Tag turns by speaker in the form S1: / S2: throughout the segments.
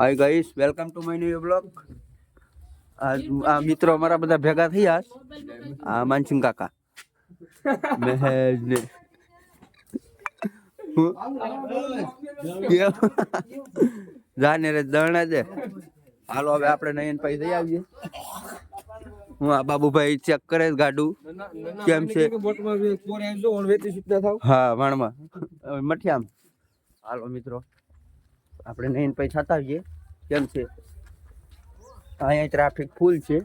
S1: Hi guys, welcome to my new blog. આ મિત્રો અમારા બધા ભેગા થયા. આ માનસિંહ કાકા મહેજ ને જાને રે દરણા દે. હાલો હવે આપણે નયન પૈ જઈ આવીએ. હું આ બાબુભાઈ ચેક કરે ગાડું કેમ છે. હા વાણમાં મઠિયામ. હાલો મિત્રો આપણે નયન પૈ થતા આવીએ. કેમ છે અહીંયા ટ્રાફિક ફૂલ છે.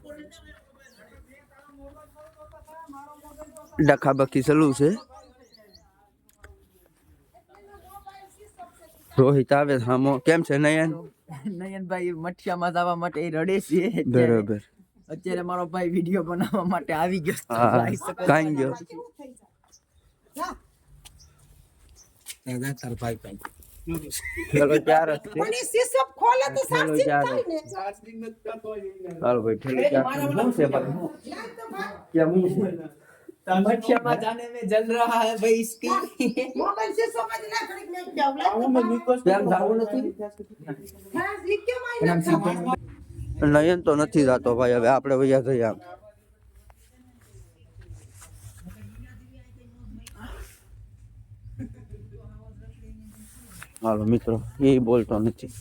S1: ડખાબખી ચાલુ છે. રોહિત આવે સામો. કેમ છે નયન?
S2: નયનભાઈ મઠિયામાં જવા માટે રડે છે.
S1: બરોબર.
S2: અત્યારે મારો ભાઈ વિડિયો બનાવવા માટે આવી ગયો.
S1: કાઈ ગયો
S2: તાર ભાઈ ભાઈ
S1: ચલો ચાર જ છે.
S3: મને સિસપ ખોલે તો
S1: ઠેલો
S3: સાચી
S1: ચાર
S3: થાય
S1: જ.
S3: ને
S1: હાલો ભાઈ ઠેલો ચાર શું છે ભાઈ? કેમ હું છે?
S2: मठिया जाने में जल रहा है भाई इसकी
S3: મોબાઈલ સિસપ જ ના ખરીદ ને જાવ લાવ
S1: કેમ જાવું નથી?
S3: ખાસ લીકે માં
S1: નયન તો નથી જાતો ભાઈ. હવે આપણે વૈયા જઈએ આમ. હાલો મિત્રો એ બોલતો નથી.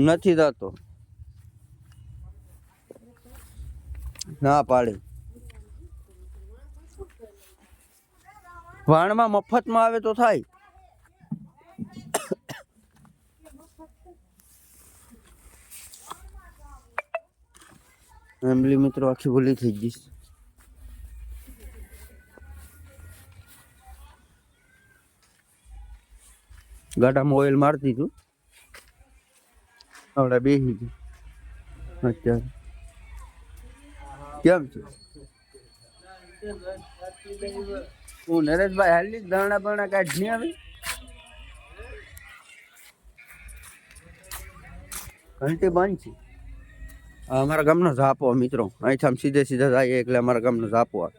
S1: નથી જાતો. ના પાડે. વાણમાં મફતમાં આવે તો થાય. ફેમિલી મિત્રો આખી ભૂલી થઈ ગઈ. ગાડામાં ઓઇલ મારતી તું આવડા બેસી ગઈ અત્યારે. કેમ છે હું નરેશભાઈ હાલી દાણા બાણા કાઢ નહીં આવે. ઘંટી બંધ છે. અમારા ગામનો ઝાપો મિત્રો. અહીંથી આમ સીધે સીધા જાય એટલે અમારા ગામનો ઝાપો આવે.